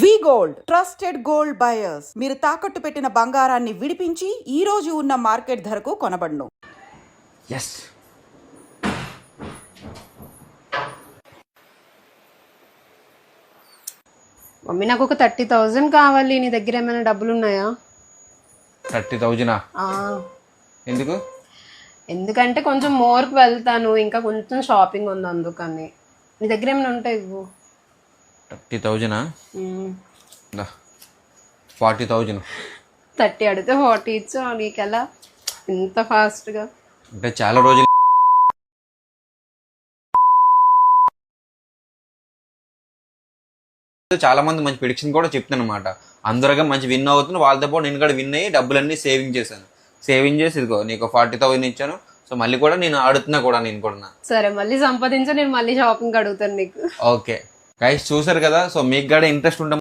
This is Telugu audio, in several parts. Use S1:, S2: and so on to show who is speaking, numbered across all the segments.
S1: వి గోల్డ్ ట్రస్టెడ్ గోల్డ్ బయర్స్ మీరు తాకట్టు పెట్టిన బంగారాన్ని విడిపించి ఈ రోజు ఉన్న మార్కెట్ ధరకు కొనబడును.
S2: yes
S3: మమ్మీ నాకు ఒక 30,000 కావాలి. నీ దగ్గర ఏమైనా డబ్బులు ఉన్నాయా?
S2: 30,000 ఎందుకు?
S3: ఎందుకంటే కొంచెం మోర్కి వెళ్తాను, ఇంకా కొంచెం షాపింగ్ ఉంది, అందుకని. నీ దగ్గర ఏమైనా ఉంటాయి ఇవ్వు.
S2: 30,000 40,000
S3: 30 అడిగితే 40 ఇచ్చు. నీకెలా ఇంత ఫాస్ట్గా?
S2: అంటే చాలా రోజులు చాలా మంది మంచి ప్రిడిక్షన్ కూడా చెప్తాను అనమాట. అందరుగా మంచి విన్ అవుతుంది, వాళ్ళతో పాటు నేను కూడా విన్ అయ్యి డబ్బులన్నీ సేవింగ్ చేశాను. సేవింగ్ చేసి ఇదిగో నీకు 40,000 ఇచ్చాను. సో మళ్ళీ కూడా నేను ఆడుతున్నా కూడా నేను కూడా.
S3: సరే, మళ్ళీ సంపాదించా, నేను మళ్ళీ షాపింగ్ అడుగుతాను నీకు.
S2: ఓకే గైస్, చూసారు కదా. సో మీకు కూడా ఇంట్రెస్ట్ ఉంటే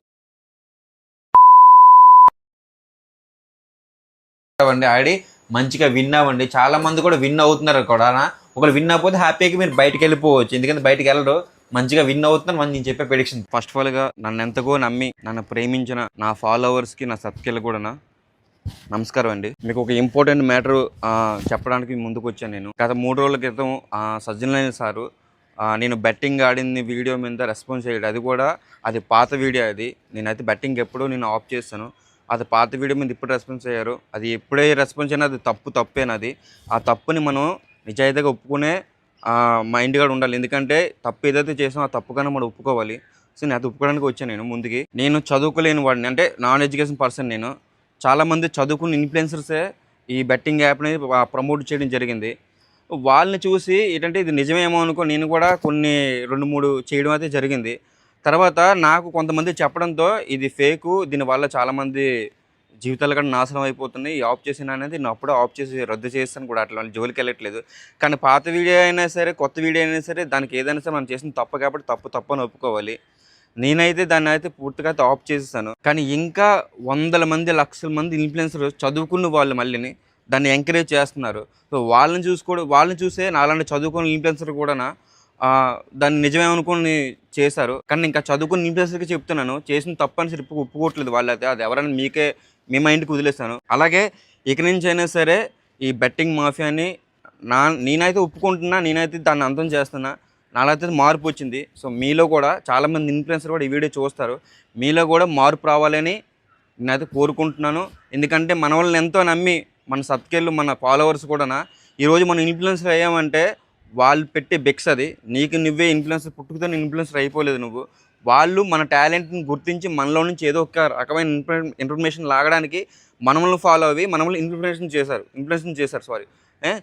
S2: ఆడి మంచిగా విన్ అవ్వండి. చాలా మంది కూడా విన్ అవుతున్నారు కూడా. ఒకరు విన్ అవ్వకపోతే హ్యాపీగా మీరు బయటకు వెళ్ళిపోవచ్చు, ఎందుకంటే బయటకు వెళ్ళరు. మంచిగా విన్ అవుతున్నారు మనం నేను చెప్పే ప్రెడిక్షన్. ఫస్ట్ ఆఫ్ ఆల్ గా నన్ను ఎంతగో నమ్మి నన్ను ప్రేమించిన నా ఫాలోవర్స్ కి, నా సబ్స్క్రైబర్లకు కూడా నమస్కారం అండి. మీకు ఒక ఇంపార్టెంట్ మ్యాటర్ చెప్పడానికి ముందుకు వచ్చాను. నేను గత 3 రోజుల క్రితం సజ్జనలైన సారు నేను బెట్టింగ్ ఆడింది వీడియో మీద రెస్పాన్స్ చేయడం, అది కూడా అది పాత వీడియో. అది నేనైతే బెట్టింగ్ ఎప్పుడూ నేను ఆఫ్ చేస్తాను. అది పాత వీడియో మీద ఇప్పుడు రెస్పాన్స్ అయ్యారు. అది ఎప్పుడే రెస్పాన్స్ అయినా అది తప్పేనది. ఆ తప్పుని మనం నిజాయితీగా ఒప్పుకునే మైండ్ కూడా ఉండాలి. ఎందుకంటే తప్పు ఏదైతే చేసామో ఆ తప్పు కన్నా మనం ఒప్పుకోవాలి. సో నేను అది ఒప్పుకోవడానికి వచ్చాను. ముందుకి నేను చదువుకోలేని వాడిని, అంటే నాన్ ఎడ్యుకేషన్ పర్సన్. నేను చాలామంది చదువుకున్న ఇన్ఫ్లుయెన్సర్సే ఈ బెట్టింగ్ యాప్ని ప్రమోట్ చేయడం జరిగింది. వాళ్ళని చూసి ఏంటంటే ఇది నిజమేమో అనుకో నేను కూడా కొన్ని 2-3 చేయడం అయితే జరిగింది. తర్వాత నాకు కొంతమంది చెప్పడంతో ఇది ఫేకు, దీనివల్ల చాలామంది జీవితాలు కూడా నాశనం అయిపోతున్నాయి, ఆఫ్ చేసిన అనేది నేను అప్పుడే ఆఫ్ చేసి రద్దు చేస్తాను కూడా. అట్లా జోలికి వెళ్ళట్లేదు. కానీ పాత వీడియో అయినా సరే, కొత్త వీడియో అయినా సరే, దానికి ఏదైనా సరే మనం చేసిన తప్పు కాబట్టి తప్పు అని ఒప్పుకోవాలి. నేనైతే దాన్ని అయితే పూర్తిగా ఆఫ్ చేసేసాను. కానీ ఇంకా 100 మంది 1,00,000 మంది ఇన్ఫ్లుయెన్సర్ చదువుకున్న వాళ్ళు మళ్ళీ దాన్ని ఎంకరేజ్ చేస్తున్నారు. సో వాళ్ళని చూసే నాలాంటి చదువుకున్న ఇన్ఫ్లుయెన్సర్ కూడా దాన్ని నిజమేమనుకుని చేశారు. కానీ ఇంకా చదువుకున్న ఇన్ఫ్లుయెన్సర్కి చెప్తున్నాను, చేసిన తప్పని సరి ఒప్పుకోవట్లేదు వాళ్ళైతే. అది ఎవరైనా మీ మైండ్కి వదిలేస్తాను. అలాగే ఇక నుంచి అయినా సరే ఈ బెట్టింగ్ మాఫియాని నేనైతే ఒప్పుకుంటున్నా, నేనైతే దాన్ని అంతం చేస్తున్నా. నాకైతే మార్పు వచ్చింది. సో మీలో కూడా చాలామంది ఇన్ఫ్లుయెన్సర్ కూడా ఈ వీడియో చూస్తారు, మీలో కూడా మార్పు రావాలని నేనైతే కోరుకుంటున్నాను. ఎందుకంటే మన వాళ్ళని ఎంతో నమ్మి మన సబ్స్క్రైబర్లు, మన ఫాలోవర్స్ కూడా ఈరోజు మనం ఇన్ఫ్లుయెన్సర్ అయ్యామంటే వాళ్ళు పెట్టే బెక్స్ అది. నీకు నువ్వే ఇన్ఫ్లుయెన్సర్, పుట్టుకతో ఇన్ఫ్లుయెన్సర్ అయిపోలేదు నువ్వు. వాళ్ళు మన టాలెంట్ని గుర్తించి మనలో నుంచి ఏదో ఒక రకమైన ఇన్ఫర్మేషన్ లాగడానికి మనల్ని ఫాలో అవి మనల్ని ఇన్ఫ్లుయెన్స్ చేశారు.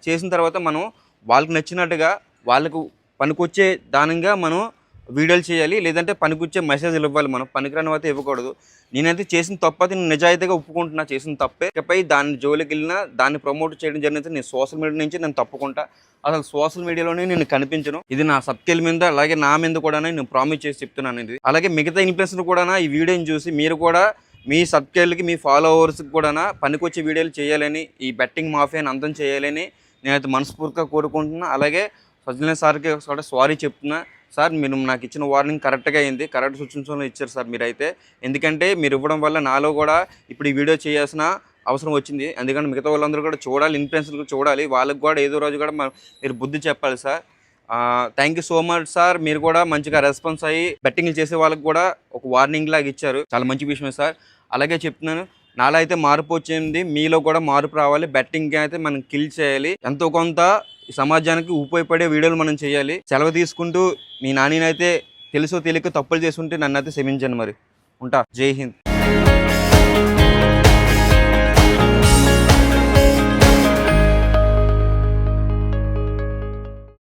S2: చేసిన తర్వాత మనం వాళ్ళకి నచ్చినట్టుగా వాళ్ళకు పనికొచ్చే దానిగా మనం వీడియోలు చేయాలి, లేదంటే పనికొచ్చే మెసేజ్లు ఇవ్వాలి. మనం పనికిరాని అయితే ఇవ్వకూడదు. నేనైతే చేసిన తప్పు అయితే నేను నిజాయితీగా ఒప్పుకుంటున్నా, చేసిన తప్పే. ఇకపై దాని జోలికి వెళ్ళినా దాన్ని ప్రమోట్ చేయడం జరిగితే నేను సోషల్ మీడియా నుంచి నేను తప్పుకుంటా. అసలు సోషల్ మీడియాలోనే నేను కనిపించను. ఇది నా సబ్స్క్రైబ్ మీద, అలాగే నా మీద కూడా నేను ప్రామిస్ చేసి చెప్తున్నాను. ఇది అలాగే మిగతా ఇన్ఫ్లుయెన్సర్ కూడా ఈ వీడియోని చూసి మీరు కూడా మీ సబ్స్క్రైబర్లకి, మీ ఫాలోవర్స్కి కూడా పనికొచ్చే వీడియోలు చేయాలని, ఈ బెట్టింగ్ మాఫియాని అంతం చేయాలని నేనైతే మనస్ఫూర్తిగా కోరుకుంటున్నా. అలాగే సజ్జన సార్కి కూడా సారీ చెప్తున్నా. సార్, మీరు నాకు ఇచ్చిన వార్నింగ్ కరెక్ట్గా అయింది, కరెక్ట్ సూచనలో ఇచ్చారు సార్ మీరైతే. ఎందుకంటే మీరు ఇవ్వడం వల్ల నాలో కూడా ఇప్పుడు ఈ వీడియో చేయాల్సిన అవసరం వచ్చింది. ఎందుకంటే మిగతా వాళ్ళందరూ కూడా చూడాలి, ఇన్ఫ్లుయెన్సర్లు చూడాలి, వాళ్ళకి కూడా ఏదో రోజు కూడా మీరు బుద్ధి చెప్పాలి sir. Thank you so much sir. మీరు కూడా మంచిగా రెస్పాన్స్ అయ్యి బెట్టింగ్లు చేసే వాళ్ళకి కూడా ఒక వార్నింగ్ లాగా ఇచ్చారు. చాలా మంచి విషయమే సార్. అలాగే చెప్తున్నాను, నాలో అయితే మార్పు వచ్చింది, మీలో కూడా మార్పు రావాలి. బెట్టింగ్ అయితే మనం కిల్ చేయాలి, ఎంతో కొంత సమాజానికి ఉపయోగపడే వీడియోలు మనం చేయాలి. సెలవు తీసుకుంటూ మీ నానినైతే తెలుసో తెలియక తప్పులు చేసుకుంటే నన్ను అయితే క్షమించండి. మరి ఉంటా. జై హింద్.